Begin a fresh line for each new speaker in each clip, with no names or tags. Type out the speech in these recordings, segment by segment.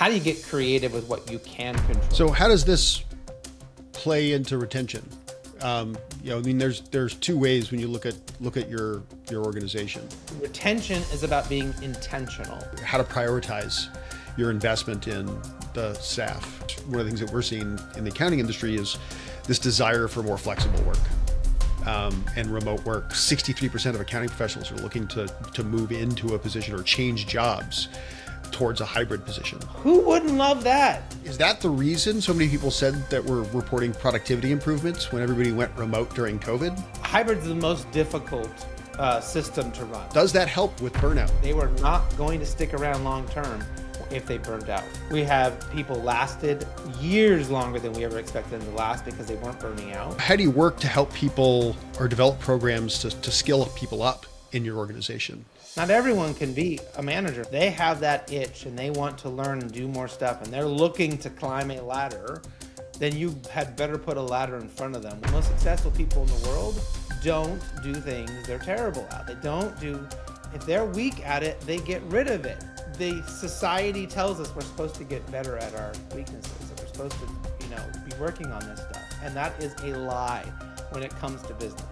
how do you get creative with what you can control?
So how does this play into retention? There's two ways when you look at your organization.
Retention is about being intentional.
How to prioritize your investment in the staff. One of the things that we're seeing in the accounting industry is this desire for more flexible work and remote work. 63% of accounting professionals are looking to move into a position or change jobs towards a hybrid position.
Who wouldn't love that?
Is that the reason so many people said that we're reporting productivity improvements when everybody went remote during COVID?
Hybrid's the most difficult system to run.
Does that help with burnout?
They were not going to stick around long term if they burned out. We have people lasted years longer than we ever expected them to last because they weren't burning out.
How do you work to help people or develop programs to skill people up in your organization?
Not everyone can be a manager. They have that itch and they want to learn and do more stuff and they're looking to climb a ladder. Then you had better put a ladder in front of them. The most successful people in the world don't do things they're terrible at. If they're weak at it, they get rid of it. The society tells us we're supposed to get better at our weaknesses. That we're supposed to, be working on this stuff. And that is a lie when it comes to business.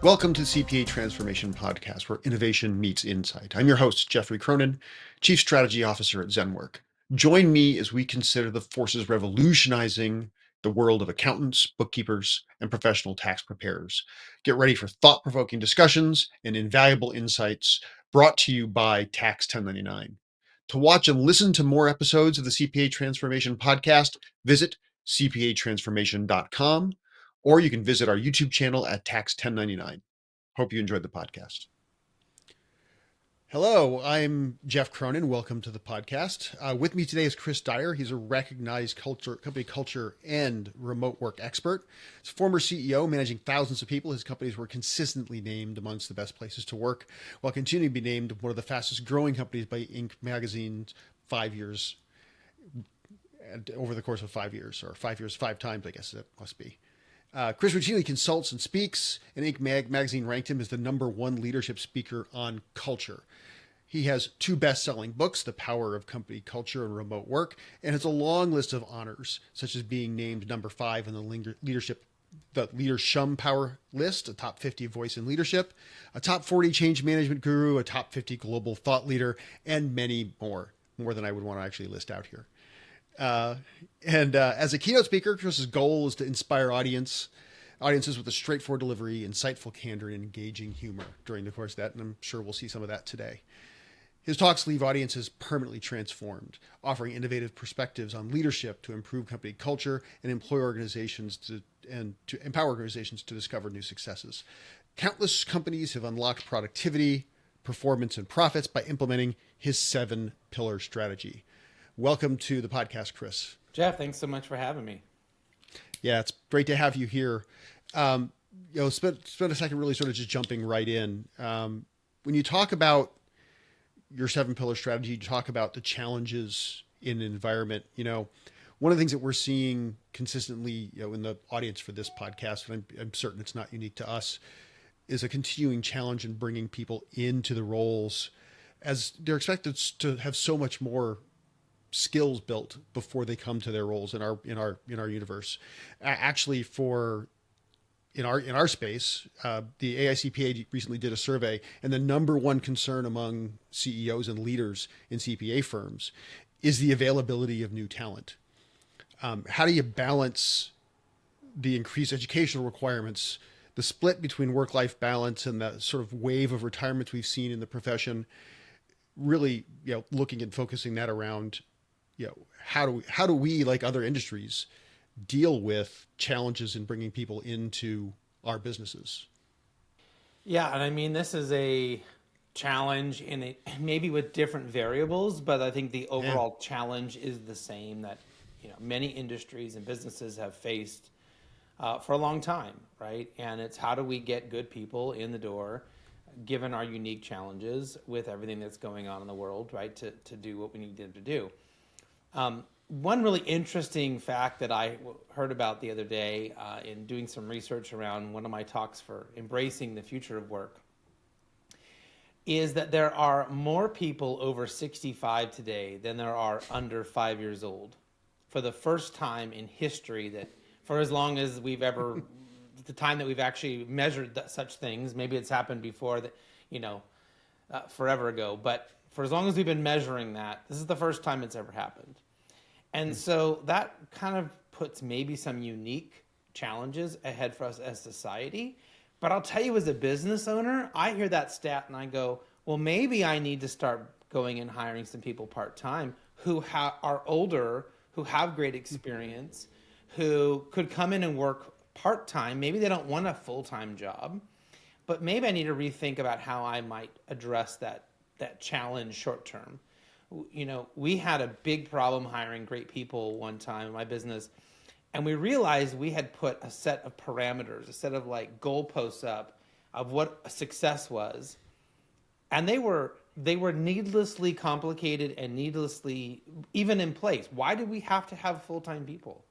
Welcome to the CPA Transformation Podcast, where innovation meets insight. I'm your host, Jeffrey Cronin, Chief Strategy Officer at ZenWork. Join me as we consider the forces revolutionizing the world of accountants, bookkeepers, and professional tax preparers. Get ready for thought-provoking discussions and invaluable insights brought to you by Tax 1099. To watch and listen to more episodes of the CPA Transformation Podcast, visit cpatransformation.com, or you can visit our YouTube channel at Tax 1099. Hope you enjoyed the podcast. Hello, I'm Jeff Cronin. Welcome to the podcast. With me today is Chris Dyer. He's a recognized company culture and remote work expert. He's a former CEO managing thousands of people. His companies were consistently named amongst the best places to work, while continuing to be named one of the fastest growing companies by Inc. magazine 5 years, over the course of 5 years, or 5 years, 5 times, I guess it must be. Chris routinely consults and speaks, and Inc. magazine ranked him as the #1 leadership speaker on culture. He has 2 best-selling books, The Power of Company Culture and Remote Work, and has a long list of honors, such as being named #5 in the Leadership Power list, a top 50 voice in leadership, a top 40 change management guru, a top 50 global thought leader, and many more than I would want to actually list out here. As a keynote speaker, Chris's goal is to inspire audiences with a straightforward delivery, insightful candor, and engaging humor during the course of that, and I'm sure we'll see some of that today. His talks leave audiences permanently transformed, offering innovative perspectives on leadership to improve company culture and employ organizations to empower organizations to discover new successes. Countless companies have unlocked productivity, performance, and profits by implementing his 7-pillar strategy. Welcome to the podcast, Chris.
Jeff, thanks so much for having me.
Yeah, it's great to have you here. Spend a second really sort of just jumping right in. When you talk about your 7-pillar strategy, you talk about the challenges in an environment. One of the things that we're seeing consistently, in the audience for this podcast, and I'm certain it's not unique to us, is a continuing challenge in bringing people into the roles, as they're expected to have so much more skills built before they come to their roles in our universe. Actually, in our space, the AICPA recently did a survey, and the #1 concern among CEOs and leaders in CPA firms is the availability of new talent. How do you balance the increased educational requirements, the split between work-life balance, and the sort of wave of retirements we've seen in the profession? Really, looking and focusing that around, how do we, like other industries, deal with challenges in bringing people into our businesses?
Yeah, and I mean, this is a challenge maybe with different variables, but I think the overall challenge is the same that many industries and businesses have faced for a long time, right? And it's how do we get good people in the door, given our unique challenges with everything that's going on in the world, right, to do what we need them to do. One really interesting fact that I heard about the other day in doing some research around one of my talks for embracing the future of work is that there are more people over 65 today than there are under 5 years old. For the first time in history, that for as long as we've ever, the time that we've actually measured such things, maybe it's happened before that, you know, forever ago, but for as long as we've been measuring that, this is the first time it's ever happened. And so that kind of puts maybe some unique challenges ahead for us as society. But I'll tell you, as a business owner, I hear that stat and I go, well, maybe I need to start going and hiring some people part-time who are older, who have great experience, who could come in and work part-time. Maybe they don't want a full-time job, but maybe I need to rethink about how I might address that challenge short-term. You know, we had a big problem hiring great people one time in my business, and we realized we had put a set of parameters, a set of like goalposts up of what a success was. And they were needlessly complicated and needlessly even in place. Why did we have to have full-time people?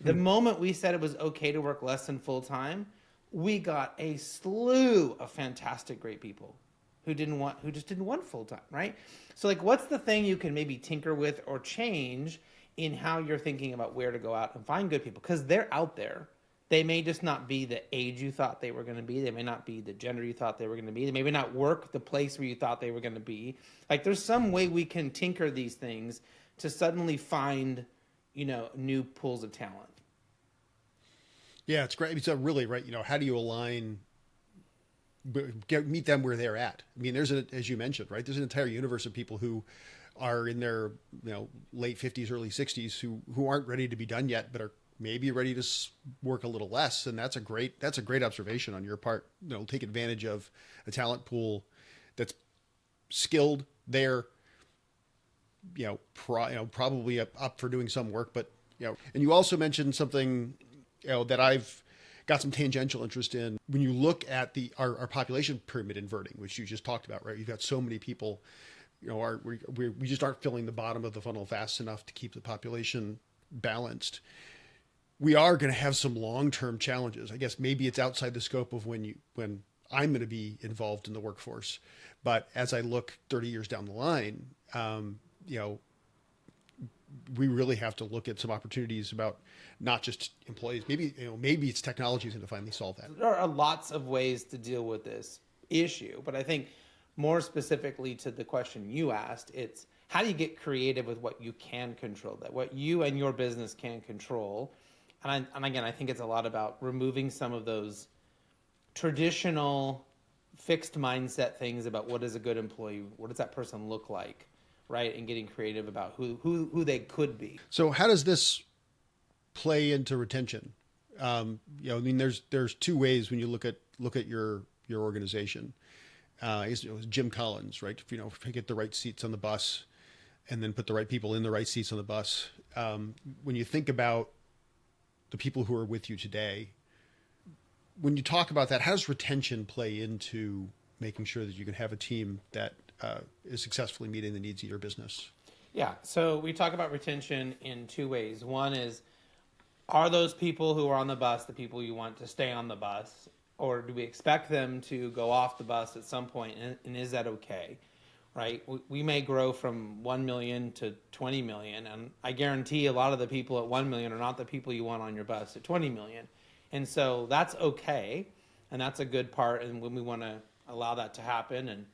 The moment we said it was okay to work less than full-time, we got a slew of fantastic, great people who just didn't want full-time, right? So like, what's the thing you can maybe tinker with or change in how you're thinking about where to go out and find good people? Because they're out there. They may just not be the age you thought they were going to be. They may not be the gender you thought they were going to be. They may not work the place where you thought they were going to be. Like, there's some way we can tinker these things to suddenly find, you know, new pools of talent.
Yeah, it's great. It's really right. You know, how do you align, meet them where they're at? I mean, as you mentioned, right, there's an entire universe of people who are in their, you know, late 50s, early 60s who aren't ready to be done yet, but are maybe ready to work a little less. And that's a great observation on your part. You know, take advantage of a talent pool that's skilled there, you know, probably up for doing some work, but, you know, and you also mentioned something, you know, that I've got some tangential interest in. When you look at our population pyramid inverting, which you just talked about, right? You've got so many people, you know, we just aren't filling the bottom of the funnel fast enough to keep the population balanced. We are going to have some long-term challenges. I guess maybe it's outside the scope of when I'm going to be involved in the workforce. But as I look 30 years down the line, you know, we really have to look at some opportunities about not just employees. Maybe it's technology is going to finally solve that.
There are lots of ways to deal with this issue, but I think more specifically to the question you asked, it's how do you get creative with what you can control, that what you and your business can control. And again, I think it's a lot about removing some of those traditional fixed mindset things about what is a good employee, what does that person look like, right? And getting creative about who they could be.
So how does this play into retention? You know, I mean, there's two ways when you look at your organization. It was Jim Collins, right? You know, get the right seats on the bus, and then put the right people in the right seats on the bus. When you think about the people who are with you today, when you talk about that, how does retention play into making sure that you can have a team that is successfully meeting the needs of your business?
Yeah, so we talk about retention in two ways. One is, are those people who are on the bus the people you want to stay on the bus? Or do we expect them to go off the bus at some point, and is that okay? Right? We may grow from 1 million to 20 million, and I guarantee a lot of the people at 1 million are not the people you want on your bus at 20 million. And so that's okay, and that's a good part, and when we want to allow that to happen, and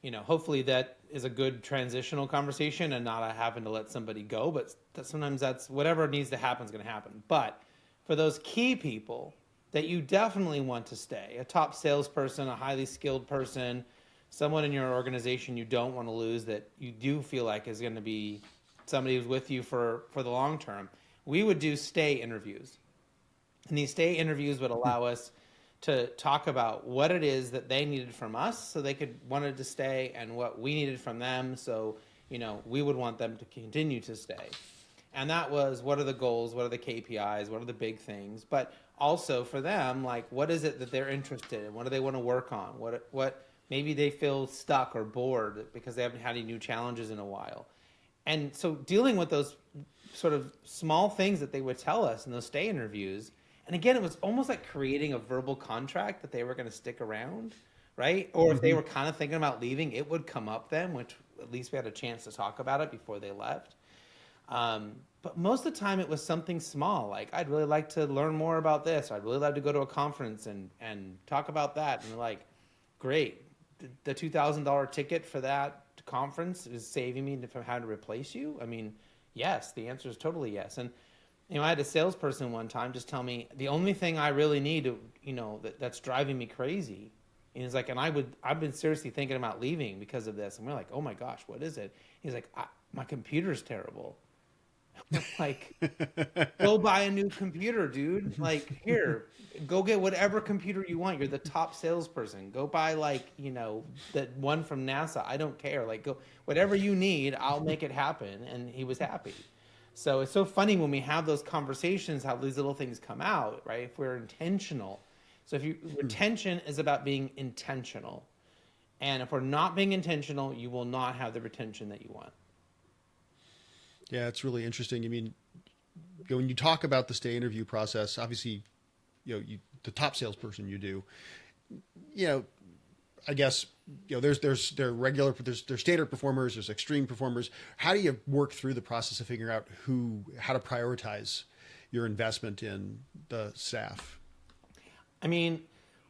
you know, hopefully that is a good transitional conversation and not having to let somebody go, but sometimes that's whatever needs to happen is going to happen. But for those key people that you definitely want to stay, a top salesperson, a highly skilled person, someone in your organization you don't want to lose, that you do feel like is going to be somebody who's with you for the long term, we would do stay interviews. And these stay interviews would allow us to talk about what it is that they needed from us so they wanted to stay, and what we needed from them so, you know, we would want them to continue to stay. And that was, what are the goals, what are the KPIs, what are the big things, but also for them, like, what is it that they're interested in, what do they want to work on, what maybe they feel stuck or bored because they haven't had any new challenges in a while. And so dealing with those sort of small things that they would tell us in those stay interviews, and again, it was almost like creating a verbal contract that they were going to stick around, right? Or if they were kind of thinking about leaving, it would come up then, which at least we had a chance to talk about it before they left. But most of the time it was something small, like I'd really like to learn more about this. I'd really like to go to a conference and talk about that. And they're like, great. The $2,000 ticket for that conference is saving me from having to replace you. I mean, yes, the answer is totally yes. And, I had a salesperson one time just tell me the only thing I really need to, that's driving me crazy. And he's like, I've been seriously thinking about leaving because of this. And we're like, oh my gosh, what is it? He's like, my computer's terrible. I'm like, go buy a new computer, dude. Like, here, go get whatever computer you want. You're the top salesperson. Go buy the one from NASA. I don't care. Like, go whatever you need. I'll make it happen. And he was happy. So it's so funny when we have those conversations, how these little things come out, right? If we're intentional. So retention is about being intentional. And if we're not being intentional, you will not have the retention that you want.
Yeah, it's really interesting. I mean, when you talk about the stay interview process, obviously, the top salesperson you do, I guess, there's standard performers, there's extreme performers. How do you work through the process of figuring out how to prioritize your investment in the staff?
I mean,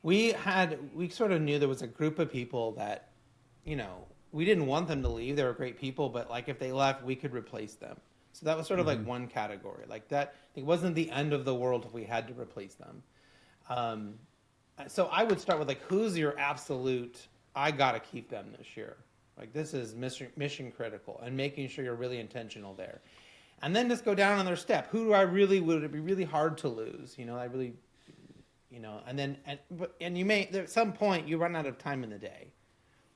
we sort of knew there was a group of people that, we didn't want them to leave. They were great people, but like if they left, we could replace them. So that was sort of like one category. Like that, it wasn't the end of the world if we had to replace them. So I would start with like, who's your absolute, I got to keep them this year. Like this is mission critical, and making sure you're really intentional there. And then just go down on their step. Who do I really, would it be really hard to lose? I really, and you may, at some point you run out of time in the day,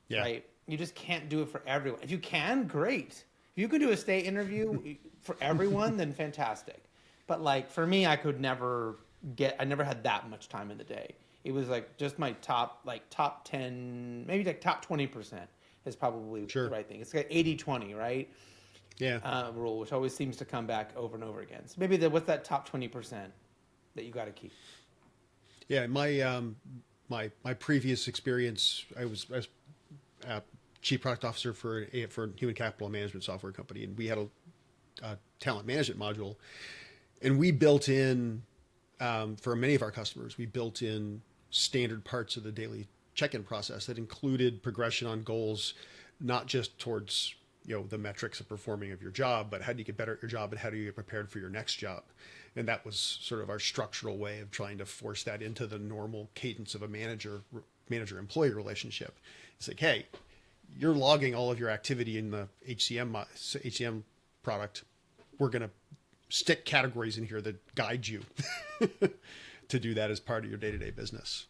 right? You just can't do it for everyone. If you can, great. If you could do a stay interview for everyone, then fantastic. But like for me, I never had that much time in the day. It was like just my top 10, maybe like top 20% is probably the right thing. It's like 80-20, right?
Yeah.
Rule, which always seems to come back over and over again. So maybe what's that top 20% that you got to keep?
Yeah. My previous experience, I was chief product officer for a human capital management software company, and we had a talent management module, and we built in for many of our customers, we built in standard parts of the daily check-in process that included progression on goals, not just towards the metrics of performing of your job, but how do you get better at your job and how do you get prepared for your next job. And that was sort of our structural way of trying to force that into the normal cadence of a manager-employee relationship. It's like, hey, you're logging all of your activity in the HCM product. We're going to stick categories in here that guide you to do that as part of your day-to-day business.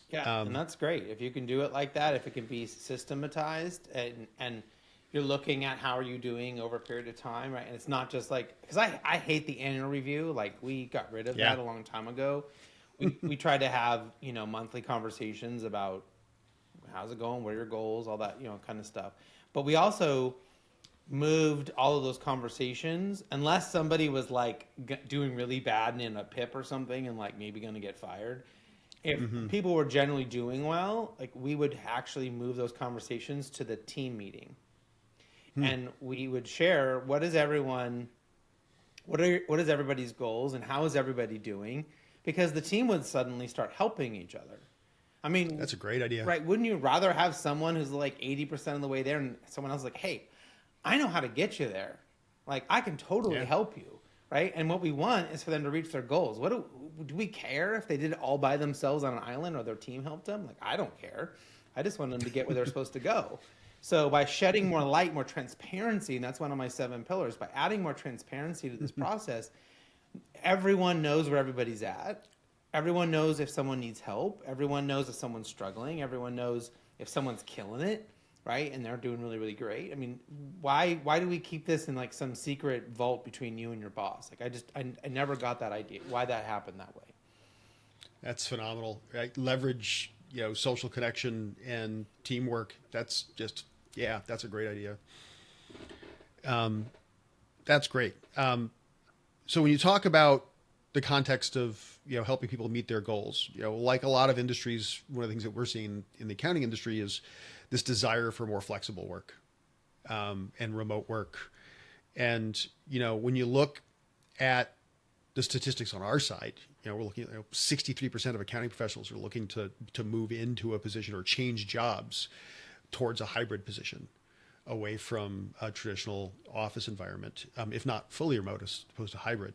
Yeah, and that's great. If you can do it like that, if it can be systematized and you're looking at how are you doing over a period of time, right? And it's not just like, because I hate the annual review. Like we got rid of that a long time ago. We tried to have, monthly conversations about how's it going, what are your goals, all that, kind of stuff. But we also moved all of those conversations, unless somebody was like doing really bad and in a PIP or something and like maybe going to get fired. If people were generally doing well, like we would actually move those conversations to the team meeting. And we would share what is everybody's goals and how is everybody doing, because the team would suddenly start helping each other. I mean,
that's a great idea,
right? Wouldn't you rather have someone who's like 80% of the way there and someone else is like, hey, I know how to get you there. Like I can totally help you, right? And what we want is for them to reach their goals. Do we care if they did it all by themselves on an island or their team helped them? Like, I don't care. I just want them to get where they're supposed to go. So by shedding more light, more transparency, and that's one of my 7 pillars, by adding more transparency to this process, everyone knows where everybody's at. Everyone knows if someone needs help. Everyone knows if someone's struggling. Everyone knows if someone's killing it, right? And they're doing really, really great. I mean, why do we keep this in like some secret vault between you and your boss? Like I never got that idea, why that happened that way.
That's phenomenal, right? Leverage, social connection and teamwork. That's just, that's a great idea. That's great. So when you talk about the context of, helping people meet their goals. Like a lot of industries, one of the things that we're seeing in the accounting industry is this desire for more flexible work, and remote work. And, when you look at the statistics on our side, we're looking at 63% of accounting professionals are looking to move into a position or change jobs towards a hybrid position away from a traditional office environment, if not fully remote as opposed to hybrid.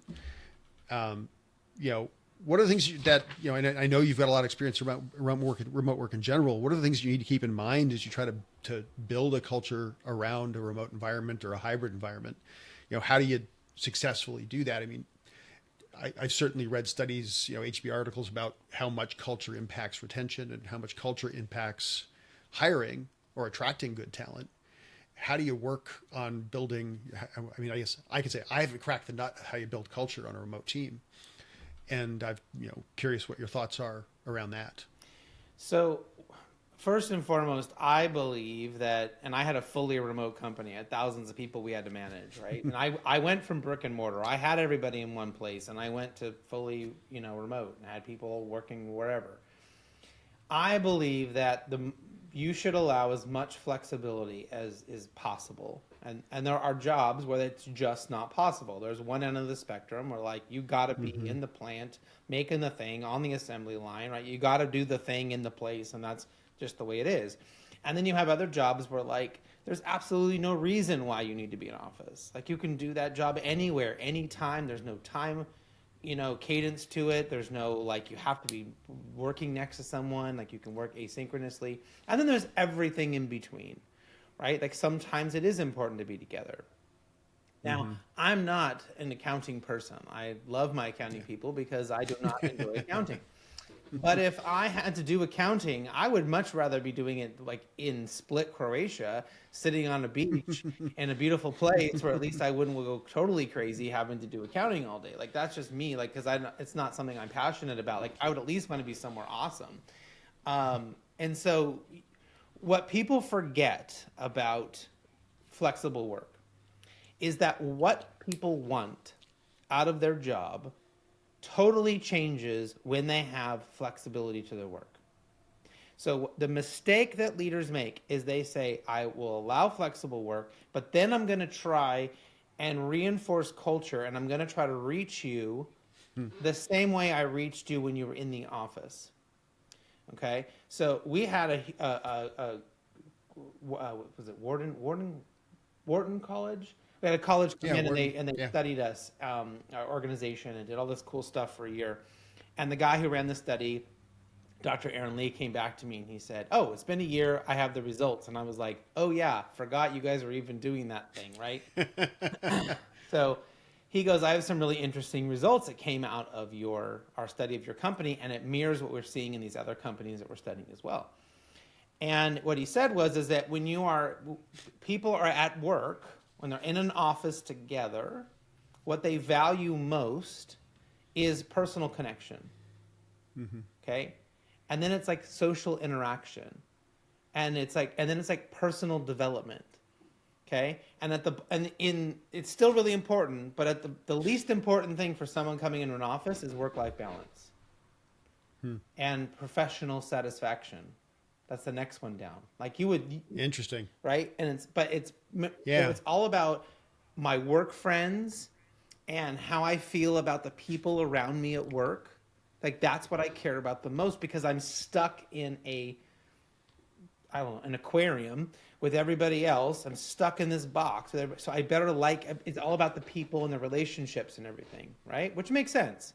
What are the things that, and I know you've got a lot of experience around remote work in general. What are the things you need to keep in mind as you try to build a culture around a remote environment or a hybrid environment? How do you successfully do that? I mean, I've certainly read studies, HB articles about how much culture impacts retention and how much culture impacts hiring or attracting good talent. How do you work on building? I mean, I guess I could say I haven't cracked the nut how you build culture on a remote team. And I'm, curious what your thoughts are around that.
So first and foremost, I believe that, and I had a fully remote company, I had thousands of people we had to manage, right? And I went from brick and mortar. I had everybody in one place, and I went to fully, remote and had people working wherever. I believe that you should allow as much flexibility as is possible. And there are jobs where it's just not possible. There's one end of the spectrum where, like, you got to be in the plant, making the thing on the assembly line, right? You got to do the thing in the place, and that's just the way it is. And then you have other jobs where, like, there's absolutely no reason why you need to be in office. Like, you can do that job anywhere, anytime. There's no time, cadence to it. There's no, like, you have to be working next to someone. Like, you can work asynchronously. And then there's everything in between, right? Like, sometimes it is important to be together. Now, I'm not an accounting person. I love my accounting people because I do not enjoy accounting. But if I had to do accounting, I would much rather be doing it like in Split, Croatia, sitting on a beach in a beautiful place where at least I wouldn't go totally crazy having to do accounting all day. Like, that's just me, like, because it's not something I'm passionate about. Like, I would at least want to be somewhere awesome. And so what people forget about flexible work is that what people want out of their job totally changes when they have flexibility to their work. So the mistake that leaders make is they say, I will allow flexible work, but then I'm going to try and reinforce culture, and I'm going to try to reach you the same way I reached you when you were in the office. Okay? So we had was it Wharton College? We had a college come in and they studied us, our organization, and did all this cool stuff for a year. And the guy who ran the study, Dr. Aaron Lee, came back to me and he said, oh, it's been a year. I have the results. And I was like, oh, yeah, forgot you guys were even doing that thing, right? So he goes, I have some really interesting results that came out of our study of your company, and it mirrors what we're seeing in these other companies that we're studying as well. And what he said is that when people are at work, when they're in an office together, what they value most is personal connection. Okay? And then it's like social interaction. And then it's like personal development. Okay? And it's still really important, but the least important thing for someone coming into an office is work-life balance. And professional satisfaction. That's the next one down. Like, you would
interesting,
right? And it's all about my work friends and how I feel about the people around me at work. Like, that's what I care about the most, because I'm stuck in an aquarium with everybody else. I'm stuck in this box. So I better it's all about the people and the relationships and everything, right? Which makes sense.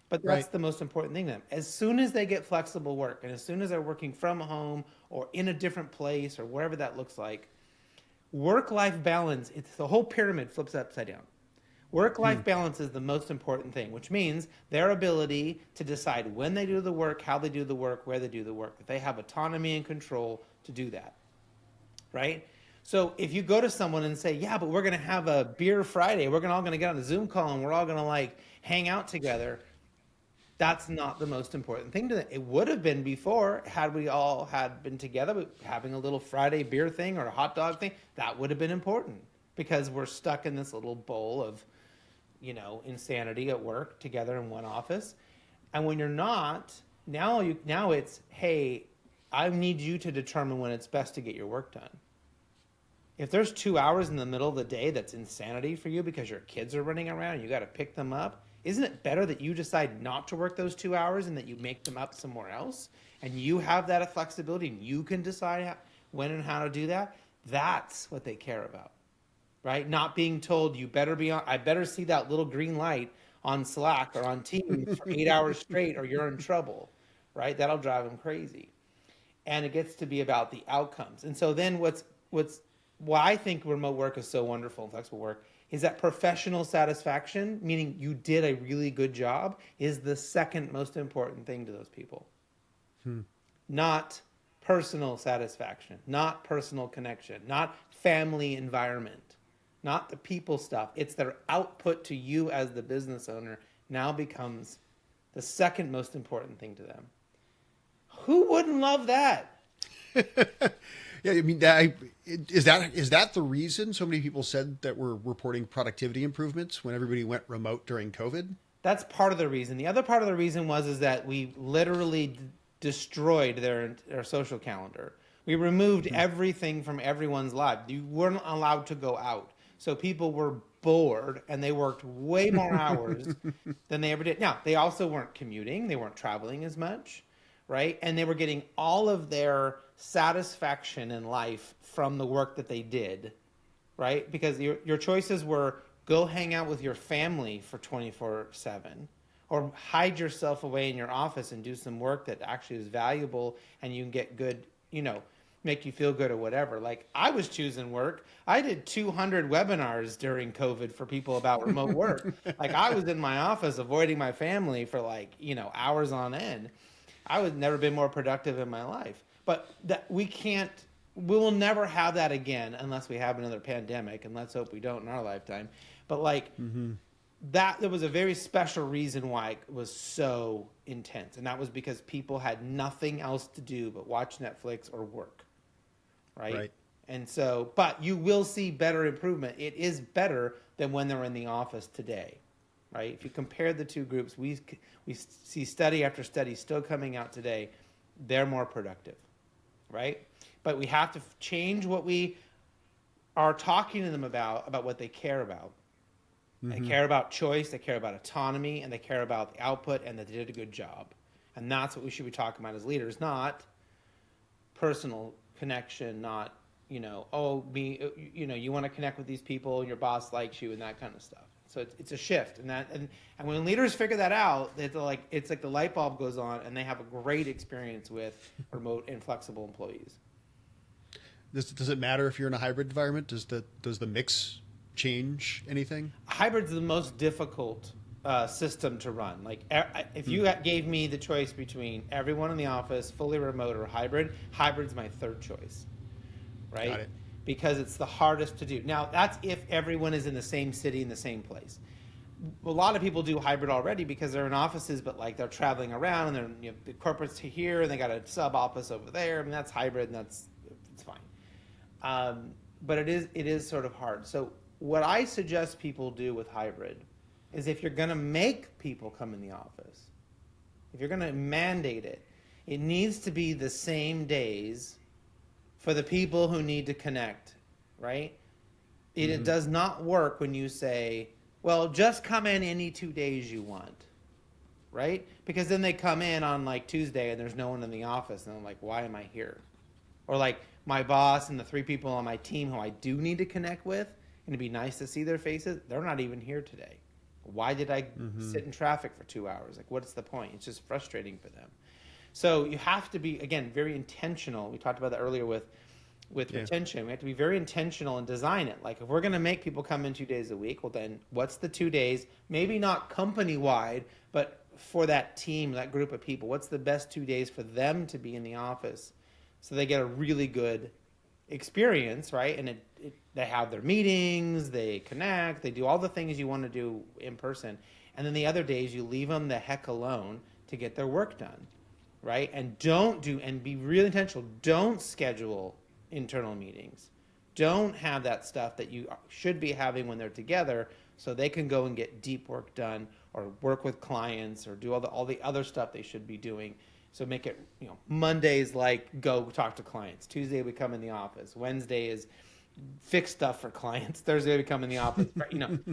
But that's the most important thing to them. As soon as they get flexible work, and as soon as they're working from home or in a different place or wherever that looks like, work-life balance, the whole pyramid flips upside down. Work-life balance is the most important thing, which means their ability to decide when they do the work, how they do the work, where they do the work, that they have autonomy and control to do that, right? So if you go to someone and say, yeah, but we're going to have a beer Friday, we're all going to get on a Zoom call and we're all going to, like, hang out together, that's not the most important thing to them. It would have been before, had we all had been together, but having a little Friday beer thing or a hot dog thing, that would have been important, because we're stuck in this little bowl of insanity at work together in one office. And when you're not, now it's, hey, I need you to determine when it's best to get your work done. If there's 2 hours in the middle of the day that's insanity for you because your kids are running around and you got to pick them up, isn't it better that you decide not to work those 2 hours and that you make them up somewhere else? And you have that flexibility and you can decide when and how to do that. That's what they care about, right? Not being told I better see that little green light on Slack or on Teams for 8 hours straight or you're in trouble, right? That'll drive them crazy. And it gets to be about the outcomes. And so then why I think remote work is so wonderful and flexible work is that professional satisfaction, meaning you did a really good job, is the second most important thing to those people. Not personal satisfaction, not personal connection, not family environment, not the people stuff. It's their output to you as the business owner now becomes the second most important thing to them. Who wouldn't love that?
Yeah, I mean, is that the reason so many people said that we're reporting productivity improvements when everybody went remote during COVID?
That's part of the reason. The other part of the reason is that we literally destroyed their social calendar. We removed everything from everyone's life. You weren't allowed to go out. So people were bored and they worked way more hours than they ever did. Now, they also weren't commuting. They weren't traveling as much, right? And they were getting all of their satisfaction in life from the work that they did, right? Because your choices were go hang out with your family for 24/7 or hide yourself away in your office and do some work that actually is valuable and you can get good, make you feel good or whatever. Like I was choosing work. I did 200 webinars during COVID for people about remote work. Like I was in my office avoiding my family for hours on end. I would never been more productive in my life. But we will never have that again unless we have another pandemic, and let's hope we don't in our lifetime. But there was a very special reason why it was so intense, and that was because people had nothing else to do but watch Netflix or work, right? And so, but you will see better improvement. It is better than when they're in the office today, right? If you compare the two groups, we see study after study still coming out today. They're more productive, right? But we have to change what we are talking to them about what they care about. They care about choice, they care about autonomy, and they care about the output and that they did a good job. And that's what we should be talking about as leaders, not personal connection, not, you want to connect with these people and your boss likes you and that kind of stuff. So it's a shift. And when leaders figure that out, it's like the light bulb goes on and they have a great experience with remote and flexible employees.
Does it matter if you're in a hybrid environment? Does the mix change anything?
Hybrid's the most difficult system to run. Like if you gave me the choice between everyone in the office, fully remote or hybrid's my third choice, right?
Got it.
Because it's the hardest to do. Now, that's if everyone is in the same city in the same place. A lot of people do hybrid already because they're in offices, but they're traveling around and they're the corporates to here and they got a sub office over there. I mean, that's hybrid and it's fine. But it is sort of hard. So what I suggest people do with hybrid is if you're going to make people come in the office, if you're going to mandate it, it needs to be the same days for the people who need to connect, right? It does not work when you say, well, just come in any 2 days you want, right? Because then they come in on Tuesday and there's no one in the office and I'm like, why am I here? Or my boss and the 3 people on my team who I do need to connect with, and it'd be nice to see their faces, they're not even here today. Why did I sit in traffic for 2 hours? What's the point? It's just frustrating for them. So you have to be, again, very intentional. We talked about that earlier with retention. We have to be very intentional and design it. If we're going to make people come in 2 days a week, well, then what's the 2 days? Maybe not company-wide, but for that team, that group of people, what's the best 2 days for them to be in the office so they get a really good experience, right? And they have their meetings, they connect, they do all the things you want to do in person. And then the other days, you leave them the heck alone to get their work done. Right? And be really intentional. Don't schedule internal meetings. don't have that stuff that you should be having when they're together, so they can go and get deep work done or work with clients or do all the other stuff they should be doing. So make it, Mondays like go talk to clients. Tuesday we come in the office. Wednesday is fix stuff for clients. Thursday we come in the office.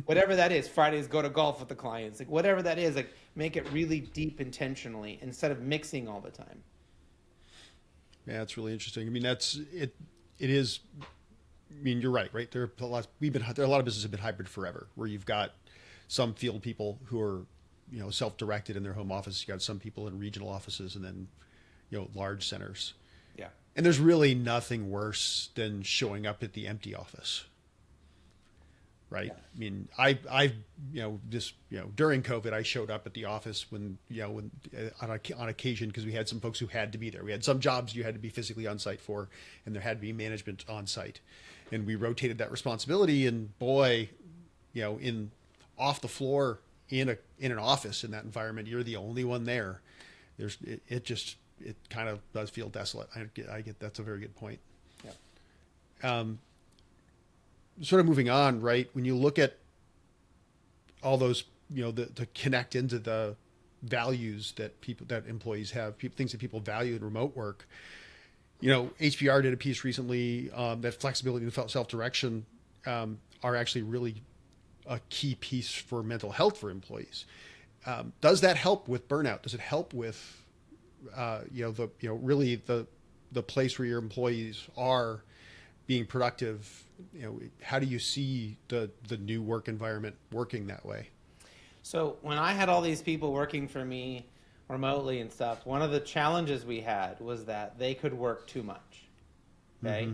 Whatever that is. Fridays go to golf with the clients. Like whatever that is, like make it really deep intentionally instead of mixing all the time.
Yeah, it's really interesting. I mean, that's it. It is. I mean, you're right. Right, there are a lot of businesses have been hybrid forever, where you've got some field people who are, self-directed in their home office. You got some people in regional offices, and then, large centers.
Yeah.
And there's really nothing worse than showing up at the empty office. Right. Yeah. I mean, during COVID, I showed up at the office when on occasion, because we had some folks who had to be there. We had some jobs you had to be physically on site for, and there had to be management on site, and we rotated that responsibility. And boy, in off the floor in an office in that environment, you're the only one there. It kind of does feel desolate. I get that's a very good point. Yeah. Sort of moving on, right? When you look at all those, to connect into the values that employees have, things that people value in remote work. HBR did a piece recently that flexibility and self-direction are actually really a key piece for mental health for employees. Does that help with burnout? Does it help with, really the place where your employees are being productive? How do you see the new work environment working that way?
So when I had all these people working for me remotely and stuff, one of the challenges we had was that they could work too much. Okay.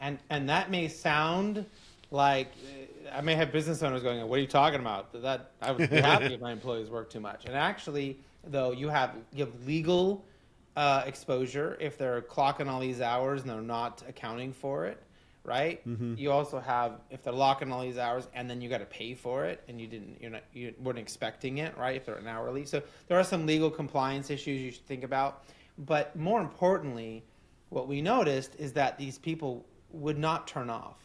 Mm-hmm. And that may sound like, I may have business owners going, what are you talking about? That I would be happy if my employees work too much. And actually, though, you have legal exposure if they're clocking all these hours and they're not accounting for it. Right. Mm-hmm. You also have, if they're locking all these hours and then you got to pay for it and you weren't expecting it, right? If they're an hourly. So there are some legal compliance issues you should think about. But more importantly, what we noticed is that these people would not turn off.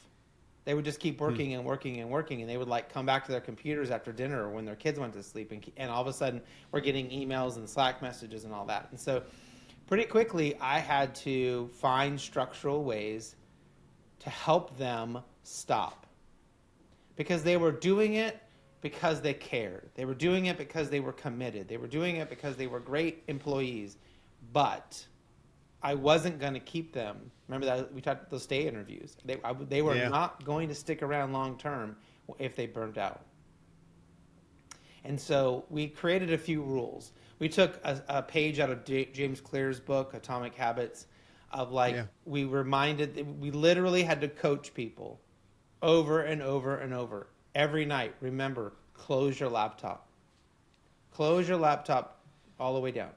They would just keep working and working and working, and they would come back to their computers after dinner or when their kids went to sleep, and all of a sudden we're getting emails and Slack messages and all that. And so pretty quickly I had to find structural ways to help them stop, because they were doing it because they cared. They were doing it because they were committed. They were doing it because they were great employees, but I wasn't going to keep them. Remember that we talked about those stay interviews. They were not going to stick around long term if they burned out. And so we created a few rules. We took a page out of James Clear's book, Atomic Habits, of we literally had to coach people over and over and over every night. Remember, close your laptop. Close your laptop all the way down.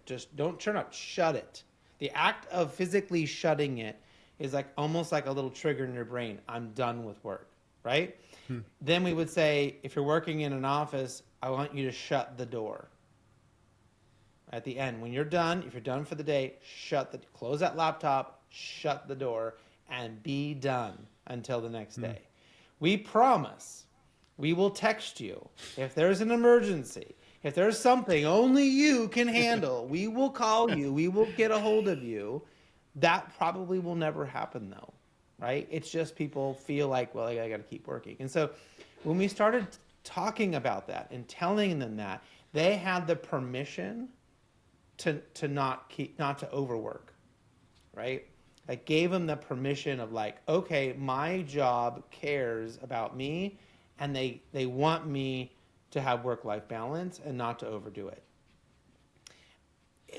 Just don't turn up, shut it. The act of physically shutting it is almost like a little trigger in your brain. I'm done with work, right? Then we would say, if you're working in an office, I want you to shut the door. At the end, when you're done, if you're done for the day, close that laptop, shut the door, and be done until the next day. We promise we will text you if there's an emergency. If there's something only you can handle, we will call you. We will get a hold of you. That probably will never happen, though, right? It's just people feel like, well, I got to keep working. And so when we started talking about that and telling them that, they had the permission to not to overwork, right? I gave them the permission of okay, my job cares about me, and they want me to have work-life balance and not to overdo it.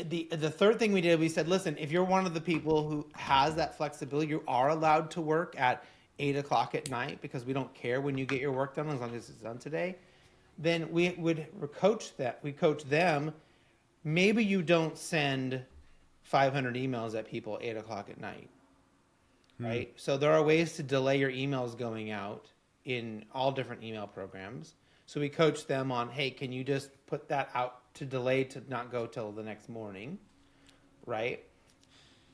The third thing we did, we said, listen, if you're one of the people who has that flexibility, you are allowed to work at 8 o'clock at night, because we don't care when you get your work done as long as it's done today. Then we would coach them. Maybe you don't send 500 emails at people 8 o'clock at night, right? So there are ways to delay your emails going out in all different email programs. So we coach them on, hey, can you just put that out to delay to not go till the next morning, right?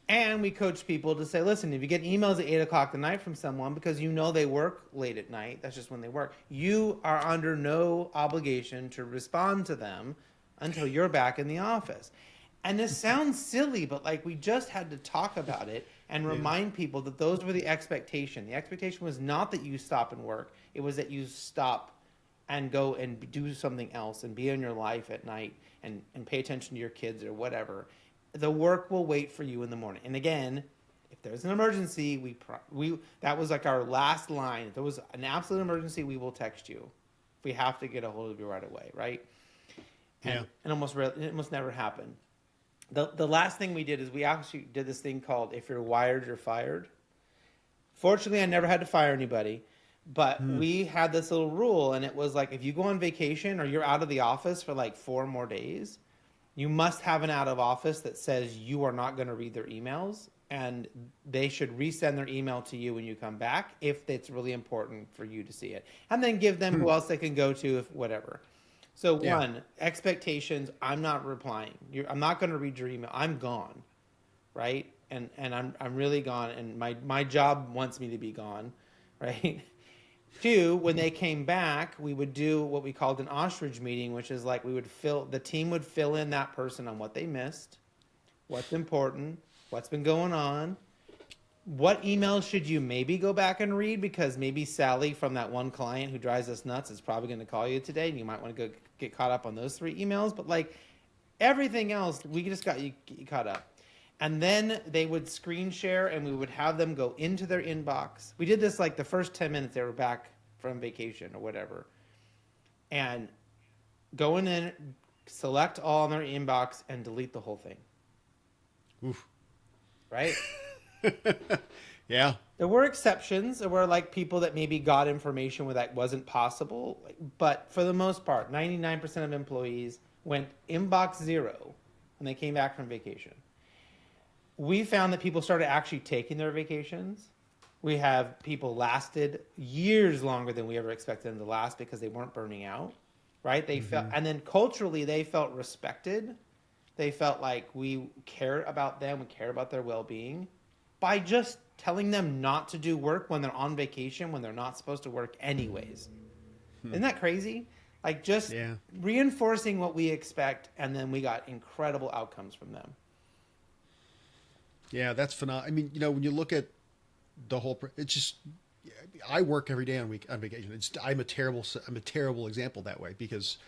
And we coach people to say, listen, if you get emails at 8 o'clock at night from someone because you know they work late at night, that's just when they work, you are under no obligation to respond to them until you're back in the office. And this sounds silly, but like we just had to talk about it and remind people that those were the expectation. The expectation was not that you stop and work. It was that you stop and go and do something else and be in your life at night and pay attention to your kids or whatever. The work will wait for you in the morning. And again, if there's an emergency, we that was like our last line. If there was an absolute emergency, we will text you. If we have to get a hold of you right away, right? And it almost never happened. The last thing we did is we actually did this thing called if you're wired, you're fired. Fortunately, I never had to fire anybody, but we had this little rule, and it was like if you go on vacation or you're out of the office for like 4 more days, you must have an out of office that says you are not going to read their emails, and they should resend their email to you when you come back if it's really important for you to see it. And then give them who else they can go to if whatever. So one, expectations, I'm not replying. I'm not going to read your email. I'm gone, right? And I'm really gone, and my job wants me to be gone, right? 2, when they came back, we would do what we called an ostrich meeting, which is like the team would fill in that person on what they missed, what's important, what's been going on, what emails should you maybe go back and read because maybe Sally from that one client who drives us nuts is probably going to call you today, and you might want to go get caught up on those 3 emails. But like everything else, we just got you caught up. And then they would screen share, and we would have them go into their inbox. We did this like the first 10 minutes they were back from vacation or whatever. And go in, select all in their inbox, and delete the whole thing.
Oof.
Right?
Yeah.
There were exceptions. There were like people that maybe got information where that wasn't possible. But for the most part, 99% of employees went inbox 0 when they came back from vacation. We found that people started actually taking their vacations. We have people lasted years longer than we ever expected them to last because they weren't burning out, right? They felt, and then culturally they felt respected. They felt like we care about them, we care about their well-being by just telling them not to do work when they're on vacation, when they're not supposed to work anyways. Isn't that crazy? Like just reinforcing what we expect, and then we got incredible outcomes from them.
Yeah, that's phenomenal. I mean, when you look at the whole, it's just, I work every day on vacation. I'm a terrible example that way because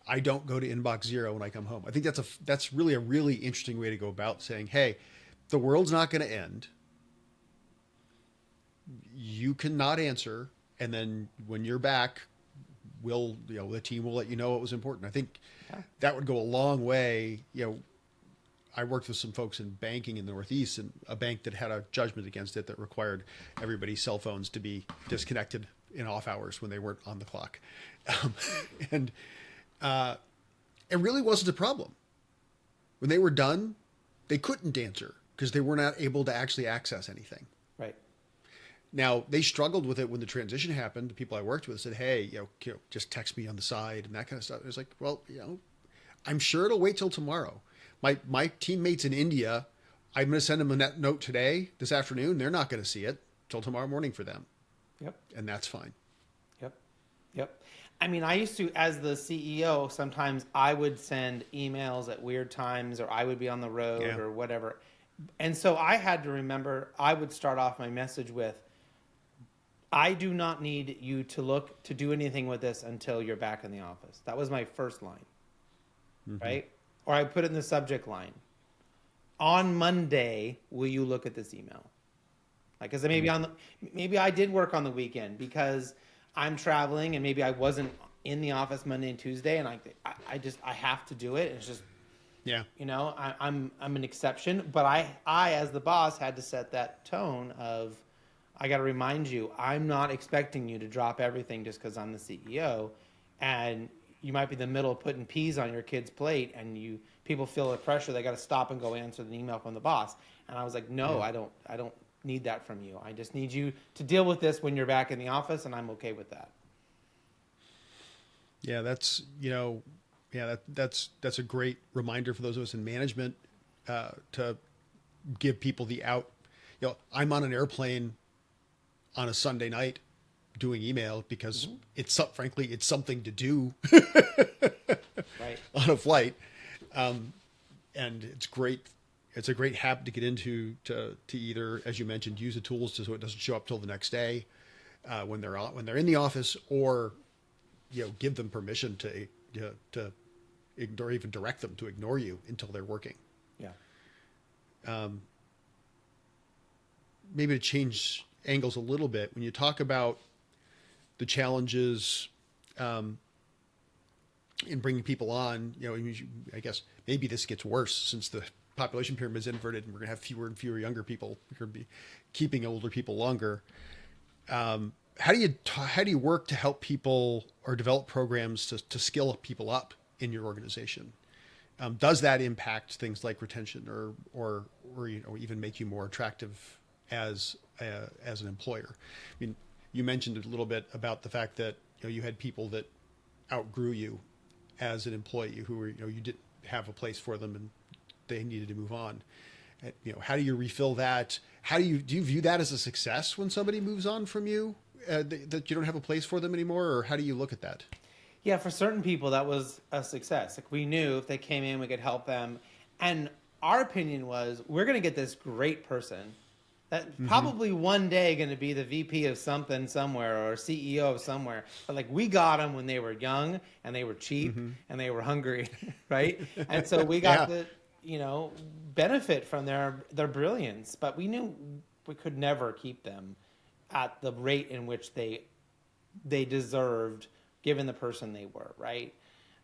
I don't go to inbox 0 when I come home. I think that's really a really interesting way to go about saying, hey, the world's not going to end. You cannot answer. And then when you're back, the team will let you know what was important. I think that would go a long way. I worked with some folks in banking in the Northeast, and a bank that had a judgment against it that required everybody's cell phones to be disconnected in off hours when they weren't on the clock. And it really wasn't a problem. When they were done, they couldn't answer because they were not able to actually access anything.
Right.
Now, they struggled with it when the transition happened. The people I worked with said, hey, just text me on the side and that kind of stuff. It was like, well, I'm sure it'll wait till tomorrow. My teammates in India, I'm going to send them a note today, this afternoon. They're not going to see it till tomorrow morning for them.
Yep.
And that's fine.
Yep. I mean, I used to, as the CEO, sometimes I would send emails at weird times, or I would be on the road or whatever. And so I had to remember, I would start off my message with, I do not need you to do anything with this until you're back in the office. That was my first line, right? Or I put it in the subject line. On Monday, will you look at this email? Like, because maybe I did work on the weekend because I'm traveling, and maybe I wasn't in the office Monday and Tuesday, and I have to do it. It's just, I'm an exception, but I as the boss had to set that tone of, I got to remind you, I'm not expecting you to drop everything just because I'm the CEO, and you might be in the middle of putting peas on your kid's plate, and people feel the pressure. They got to stop and go answer the email from the boss. And I was like, no, I don't need that from you. I just need you to deal with this when you're back in the office, and I'm okay with that.
Yeah, that's a great reminder for those of us in management to give people the out. I'm on an airplane on a Sunday night doing email because frankly, it's something to do
Right.
on a flight. And it's great. It's a great habit to get into to either, as you mentioned, use the tools so it doesn't show up till the next day when they're in the office, or give them permission to ignore, even direct them to ignore you until they're working.
Yeah.
Maybe to change angles a little bit, when you talk about the challenges in bringing people on, I guess maybe this gets worse since the population pyramid is inverted and we're going to have fewer and fewer younger people. We're going to be keeping older people longer. How do you work to help people or develop programs to skill people up in your organization? Does that impact things like retention or even make you more attractive as an employer? I mean, you mentioned a little bit about the fact that you had people that outgrew you as an employee who were you didn't have a place for them and they needed to move on. How do you refill that? Do you view that as a success when somebody moves on from you, that you don't have a place for them anymore, or how do you look at that?
Yeah, for certain people, that was a success. Like, we knew if they came in, we could help them. And our opinion was, we're going to get this great person that probably one day going to be the VP of something somewhere or CEO of somewhere. But like, we got them when they were young and they were cheap and they were hungry, right? And so we got the benefit from their brilliance. But we knew we could never keep them at the rate in which they deserved, given the person they were, right?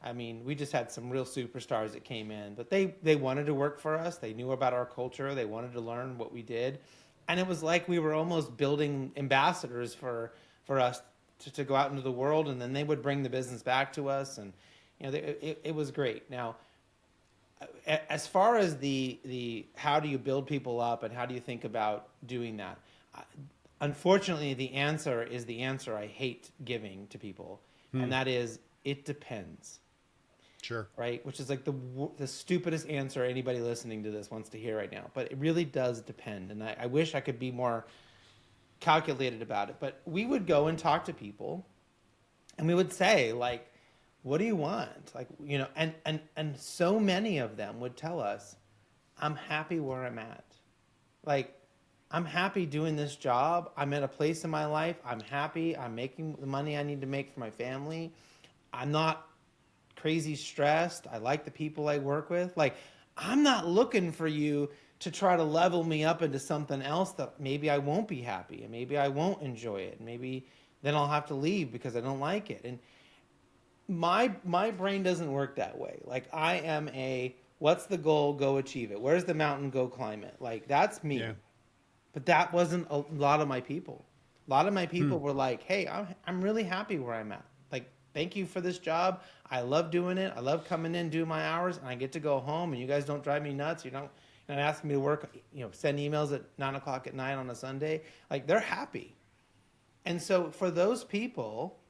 I mean, we just had some real superstars that came in, but they wanted to work for us. They knew about our culture. They wanted to learn what we did. And it was like we were almost building ambassadors for us to go out into the world, and then they would bring the business back to us. And, it was great. Now, as far as the how do you build people up and how do you think about doing that? Unfortunately, the answer is the answer I hate giving to people. And that is, it depends.
Sure.
Right? Which is like the stupidest answer anybody listening to this wants to hear right now. But it really does depend. And I wish I could be more calculated about it. But we would go and talk to people and we would say, like, what do you want? Like, and so many of them would tell us, I'm happy where I'm at. Like, I'm happy doing this job. I'm at a place in my life. I'm happy. I'm making the money I need to make for my family. I'm not crazy stressed. I like the people I work with. Like, I'm not looking for you to try to level me up into something else that maybe I won't be happy and maybe I won't enjoy it. And maybe then I'll have to leave because I don't like it. And my brain doesn't work that way. Like, I am what's the goal? Go achieve it. Where's the mountain? Go climb it. Like, that's me. Yeah. But that wasn't a lot of my people. A lot of my people were like, hey, I'm really happy where I'm at. Like, thank you for this job. I love doing it. I love coming in, doing my hours, and I get to go home, and you guys don't drive me nuts. You're not asking me to work, send emails at 9:00 at night on a Sunday. Like, they're happy. And so for those people,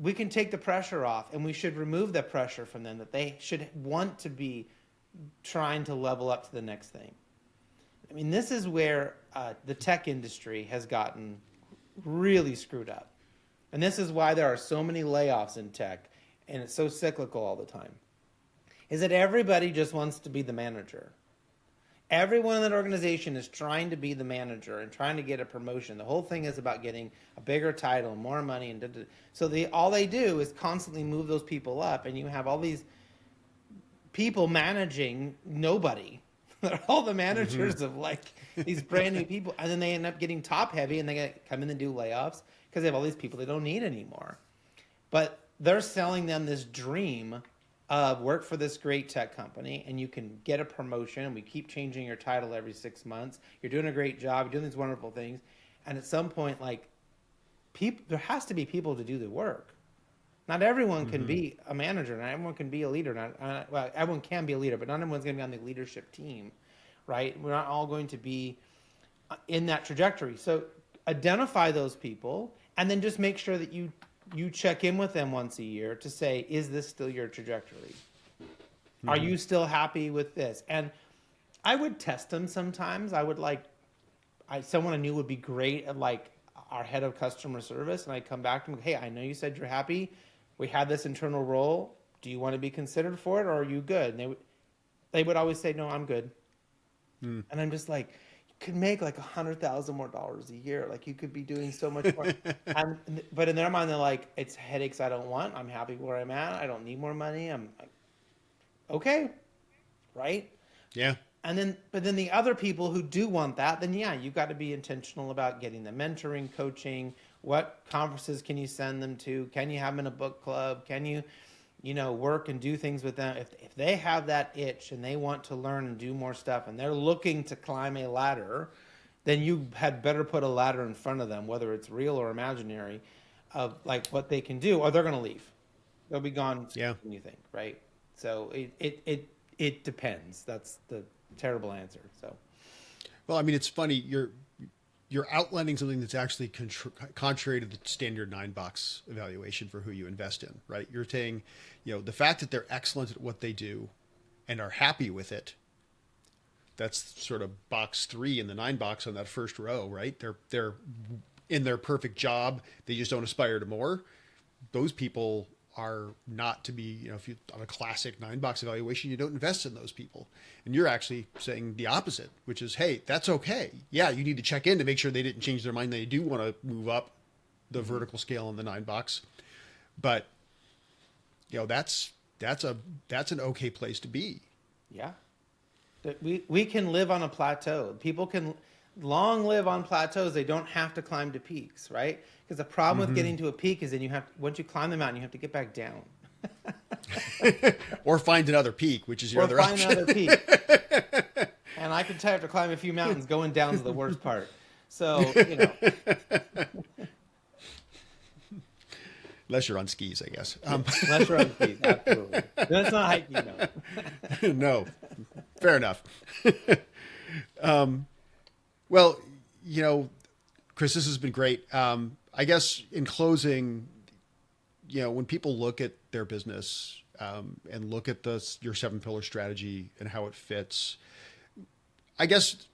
we can take the pressure off, and we should remove the pressure from them, that they should want to be trying to level up to the next thing. I mean, this is where the tech industry has gotten really screwed up. And this is why there are so many layoffs in tech, and it's so cyclical all the time, is that everybody just wants to be the manager. Everyone in that organization is trying to be the manager and trying to get a promotion. The whole thing is about getting a bigger title, more money. And so all they do is constantly move those people up, and you have all these people managing nobody. They're all the managers of like these brand new people. And then they end up getting top heavy and they come in and do layoffs because they have all these people they don't need anymore. But they're selling them this dream of work for this great tech company and you can get a promotion and we keep changing your title every 6 months. You're doing a great job. You're doing these wonderful things. And at some point, like, there has to be people to do the work. Not everyone can be a manager. Not everyone can be a leader. Well, everyone can be a leader, but not everyone's going to be on the leadership team, right? We're not all going to be in that trajectory. So identify those people and then just make sure that you check in with them once a year to say, is this still your trajectory? Are you still happy with this? And I would test them sometimes. I would like, someone I knew would be great at like our head of customer service, and I'd come back to them, hey, I know you said you're happy. We had this internal role. Do you want to be considered for it, or are you good? And they would always say, no, I'm good. And I'm just like, you could make like $100,000 more a year. Like you could be doing so much more. But in their mind, they're like, it's headaches I don't want. I'm happy where I'm at. I don't need more money. I'm like, okay, right?
Yeah.
But then the other people who do want that, then yeah, you've got to be intentional about getting the mentoring, coaching. What conferences can you send them to? Can you have them in a book club? Can you, work and do things with them? If they have that itch and they want to learn and do more stuff and they're looking to climb a ladder, then you had better put a ladder in front of them, whether it's real or imaginary, of like what they can do, or they're going to leave. They'll be gone sooner than you think, right? So it depends. That's the terrible answer. So,
Well, I mean, it's funny. You're outlining something that's actually contrary to the standard 9-box evaluation for who you invest in, right? You're saying, the fact that they're excellent at what they do and are happy with it. That's sort of box 3 in the 9-box on that first row, right? They're in their perfect job. They just don't aspire to more. Those people are not to be, if you on a classic 9-box evaluation, you don't invest in those people. And you're actually saying the opposite, which is, hey, that's okay. Yeah, you need to check in to make sure they didn't change their mind. They do want to move up the vertical scale in the 9-box. But, that's an okay place to be.
yeah. We can live on a plateau. People can long live on plateaus. They don't have to climb to peaks, right? Because the problem with getting to a peak is then once you climb the mountain, you have to get back down.
Or find another peak, which is your other option.
Another peak. And I can tell you, after climbing a few mountains, going down is the worst part. So,
Unless you're on skis, I guess.
Unless you're on skis, absolutely. That's not hiking, no.
No, fair enough. Well, Chris, this has been great. I guess in closing, when people look at their business and look at your 7-pillar strategy and how it fits, I guess,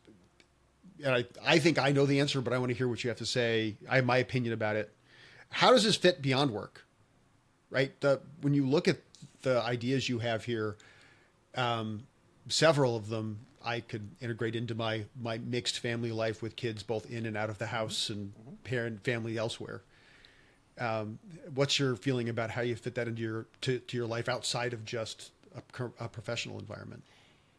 and I think I know the answer, but I want to hear what you have to say. I have my opinion about it. How does this fit beyond work, right? When you look at the ideas you have here, several of them I could integrate into my mixed family life with kids both in and out of the house and family elsewhere. What's your feeling about how you fit that into your life outside of just a professional environment?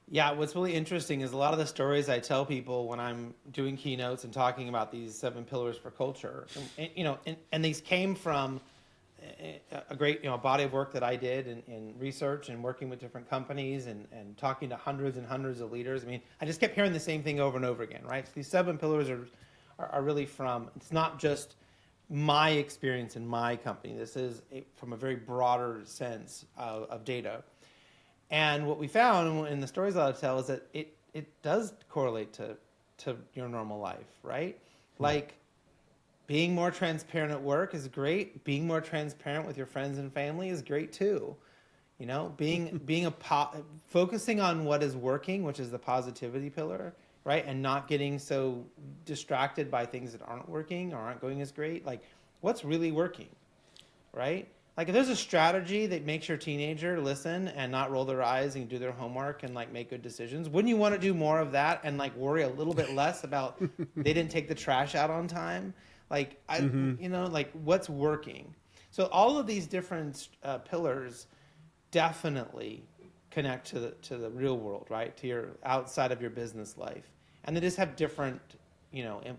Yeah, what's really interesting is a lot of the stories I tell people when I'm doing keynotes and talking about these 7 pillars for culture, and these came from a great body of work that I did in research and working with different companies and talking to hundreds and hundreds of leaders. I mean, I just kept hearing the same thing over and over again, right? So these 7 pillars are really it's not just my experience in my company. This is from a very broader sense of data. And what we found in the stories that I tell is that it does correlate to your normal life, right? Like being more transparent at work is great. Being more transparent with your friends and family is great too. Focusing on what is working, which is the positivity pillar, right? And not getting so distracted by things that aren't working or aren't going as great. Like what's really working, right? Like if there's a strategy that makes your teenager listen and not roll their eyes and do their homework and like make good decisions, wouldn't you want to do more of that and like worry a little bit less about they didn't take the trash out on time? Like like what's working? So all of these different pillars definitely connect to the real world, right? To your outside of your business life, and they just have different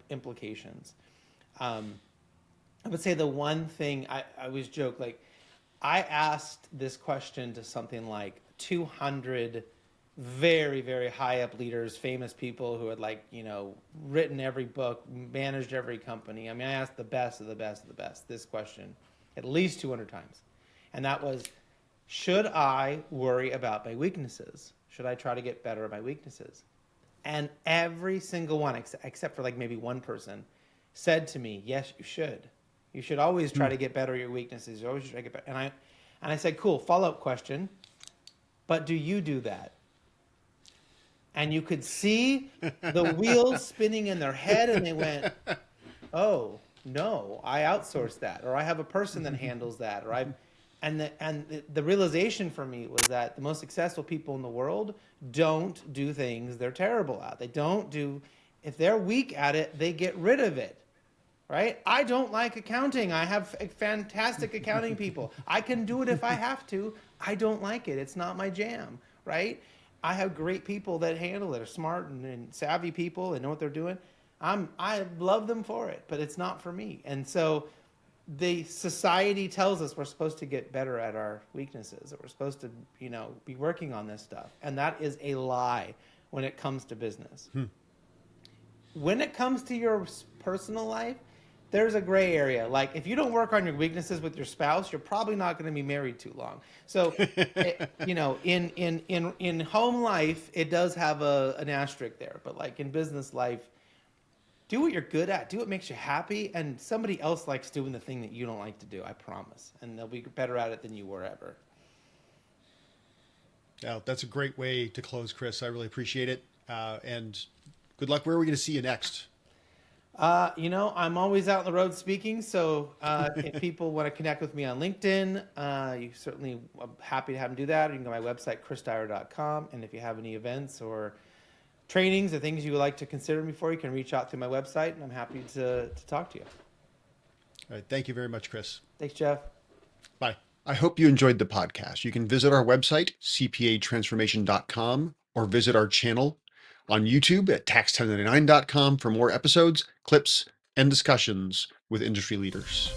implications. I would say the one thing I always joke, like I asked this question to something like 200 very, very high up leaders, famous people who had written every book, managed every company. I mean, I asked the best of the best of the best this question at least 200 times. And that was, should I worry about my weaknesses? Should I try to get better at my weaknesses? And every single one, except for like maybe one person, said to me, yes, you should. You should always try to get better at your weaknesses. You always try to get better. And I said, cool, follow-up question. But do you do that? and you could see the wheels spinning in their head, and they went, oh no, I outsourced that, or I have a person that handles that, or I, and the realization for me was that the most successful people in the world don't do things they're terrible at. They don't do, if they're weak at it, they get rid of it. Right? I don't like accounting. I have fantastic accounting people. I can do it if I have to. I don't like it. It's not my jam. Right? I have great people that handle it, are smart and savvy people and know what they're doing. I love them for it, but it's not for me. And so the society tells us we're supposed to get better at our weaknesses, that we're supposed to, be working on this stuff. And that is a lie when it comes to business. When it comes to your personal life, there's a gray area. Like if you don't work on your weaknesses with your spouse, you're probably not going to be married too long. So, in home life, it does have an asterisk there. But like in business life, do what you're good at. Do what makes you happy. And somebody else likes doing the thing that you don't like to do, I promise. And they'll be better at it than you were ever.
Yeah, that's a great way to close, Chris. I really appreciate it. And good luck. Where are we going to see you next?
I'm always out on the road speaking. So if people want to connect with me on LinkedIn, you certainly, I'm happy to have them do that. You can go to my website, chrisdyer.com. And if you have any events or trainings or things you would like to consider me for, you can reach out through my website, and I'm happy to talk to you.
All right. Thank you very much, Chris.
Thanks, Jeff.
Bye. I hope you enjoyed the podcast. You can visit our website, cpatransformation.com, or visit our channel on YouTube at tax1099.com for more episodes, clips, and discussions with industry leaders.